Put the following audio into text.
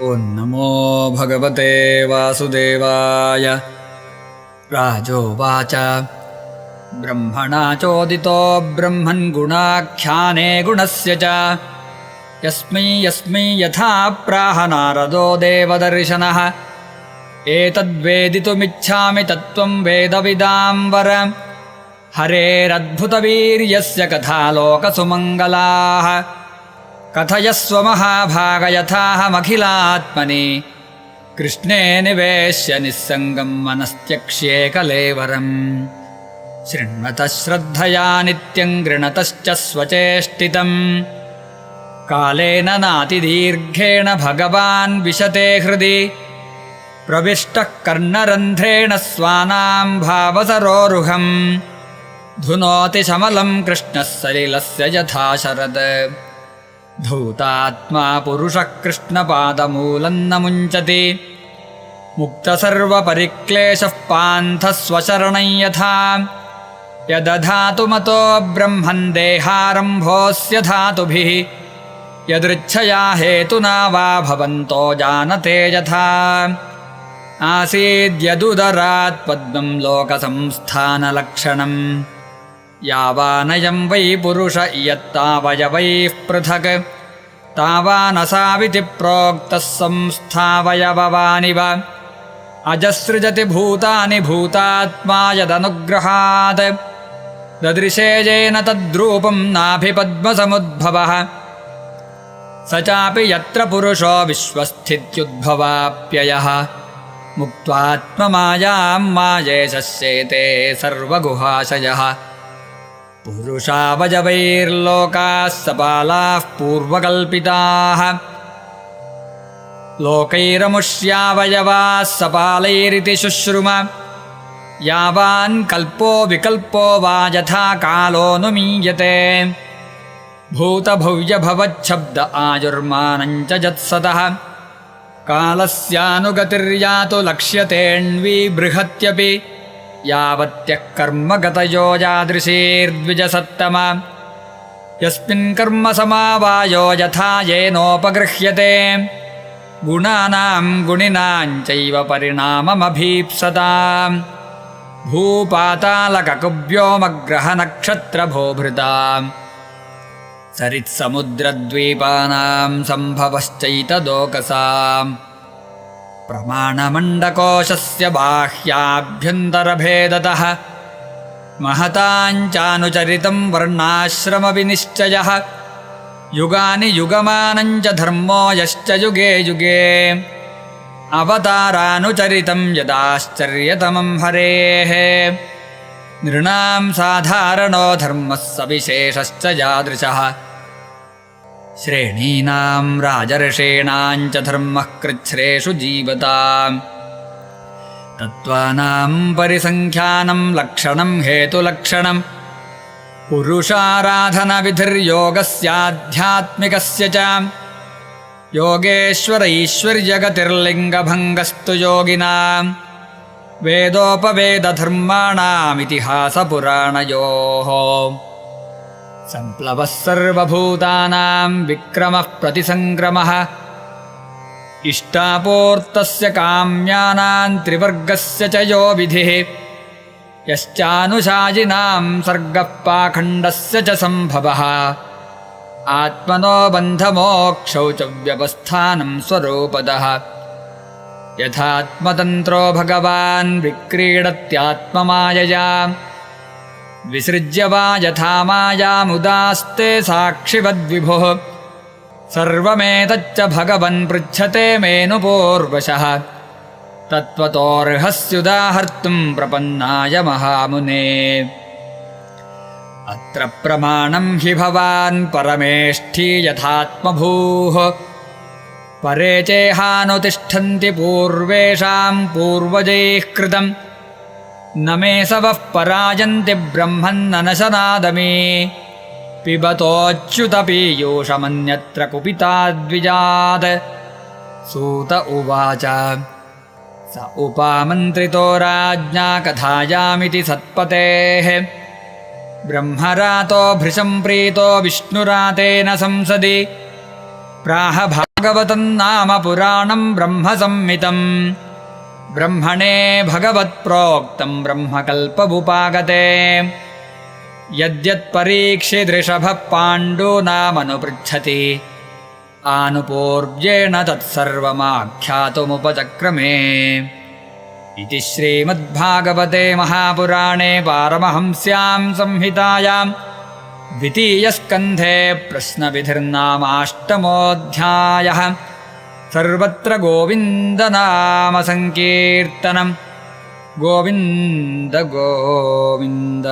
ओं नमो भगवते वासुदेवाय। राजोवाच ब्रह्मणा चोदितो ब्रह्मन् गुणाख्याने गुणस्य च यस्मै यथा प्राह नारदो देवदर्शनः एतद्वेदितुमिच्छामि तत्त्वं वेदविदां वर हरेरद्भुतवीर्यस्य कथालोकसुमङ्गलाः कथयस्व महाभाग यथाहमखिलात्मनि कृष्णे निवेश्य निस्सङ्गं मनस्त्यक्ष्ये कलेवरम् शृण्वतः श्रद्धया नित्यं गृणतश्च स्वचेष्टितम् कालेन नातिदीर्घेण भगवान् विशते हृदि प्रविष्टः कर्णरन्ध्रेण स्वानां भावसरोरुहम् धुनोति शमलं कृष्णः सलिलस्य यथा शरद धूतात्मा पुरुषः कृष्णपादमूलं न मुञ्चति मुक्तसर्वपरिक्लेशः पान्थः स्वशरणं यथा यदधातु मतो ब्रह्मन् देहारम्भोऽस्य धातुभिः यदृच्छया हेतुना वा भवन्तो जानते यथा आसीद्यदुदरात् पद्मं लोकसंस्थानलक्षणम् यावानयं वै पुरुष इयत्तावयवैः पृथक् तावानसाविति प्रोक्तः संस्थावयववानिव अजसृजति भूतानि भूतात्मा यदनुग्रहात् ददृशे येन तद्रूपं नाभिपद्मसमुद्भवः स चापि यत्र पुरुषो विश्वस्थित्युद्भवाप्ययः मुक्त्वात्ममायां मायेशस्येते सर्वगुहाशयः पुरुषावयवैर्लोकाः सपालाः पूर्वकल्पिताः लोकैरमुष्यावयवाः सपालैरिति शुश्रुम यावान् कल्पो विकल्पो वा यथा कालोऽनुमीयते भूतभव्यभवच्छब्द आयुर्मानञ्च यत्सतः कालस्यानुगतिर्यातु लक्ष्यतेऽण्वी बृहत्यपि यावत्यः कर्मगतयो यादृशीर्द्विजसत्तमा यस्मिन् कर्म समावायो यथा येनोपगृह्यते गुणानां गुणिनां चैव परिणाममभीप्सताम् भूपातालककुव्योमग्रहनक्षत्रभोभृताम् सरित्समुद्रद्वीपानां सम्भवश्चैतदोकसाम् प्रमाणमण्डकोशस्य बाह्याभ्यन्तरभेदतः महताञ्चानुचरितं वर्णाश्रमविनिश्चयः युगानि युगमानञ्च धर्मो यश्च युगे युगे अवतारानुचरितं यदाश्चर्यतमं हरेः नृणां साधारणो धर्मः सविशेषश्च यादृशः श्रेणीनां राजर्षीणां च धर्मः कृच्छ्रेषु जीवताम् तत्त्वानां परिसङ्ख्यानं लक्षणं हेतुलक्षणं पुरुषाराधनविधिर्योगस्याध्यात्मिकस्य च योगेश्वरैश्वर्यगतिर्लिङ्गभङ्गस्तु योगिनां वेदोपवेदधर्माणामितिहासपुराणयोः सम्प्लवः सर्वभूतानां विक्रमः प्रतिसङ्क्रमः इष्टापूर्तस्य काम्यानां त्रिवर्गस्य च यो विधिः यश्चानुशायिनां सर्गः पाखण्डस्य च सम्भवः आत्मनो बन्धमोक्षौ च व्यवस्थानं स्वरूपतः यथात्मतन्त्रो भगवान् विक्रीडत्यात्ममायया विसृज्य वा यथा मायामुदास्ते साक्षिवद्विभुः सर्वमेतच्च भगवन् पृच्छते मेनु पूर्वशः तत्त्वतोऽर्हस्युदाहर्तुं प्रपन्नाय महामुने अत्र प्रमाणं हि भवान् परमेष्ठी यथात्मभूः परे चेहानुतिष्ठन्ति पूर्वेषां पूर्वजैः कृतम् न मे सवः परायन्ति ब्रह्मन्ननशनादमे पिबतोऽच्युतपीयूषमन्यत्र कुपिताद्विजात् सूत उवाच स उपामन्त्रितो राज्ञा कथायामिति सत्पतेः ब्रह्मरातो भृशं प्रीतो विष्णुरातेन संसदि प्राह भागवतन्नाम पुराणं ब्रह्मसंहितं ब्रह्मणे भगवत्प्रोक्तं ब्रह्मकल्पमुपागते यद्यत्परीक्षिदृषभः पाण्डूनामनुपृच्छति आनुपूर्व्येण तत्सर्वमाख्यातुमुपचक्रमे इति श्रीमद्भागवते महापुराणे पारमहंस्यां संहितायां द्वितीयस्कन्धे प्रश्नविधिर्नामाष्टमोऽध्यायः। सर्वत्र गोविन्दनामसङ्कीर्तनं गोविन्द गोविन्द।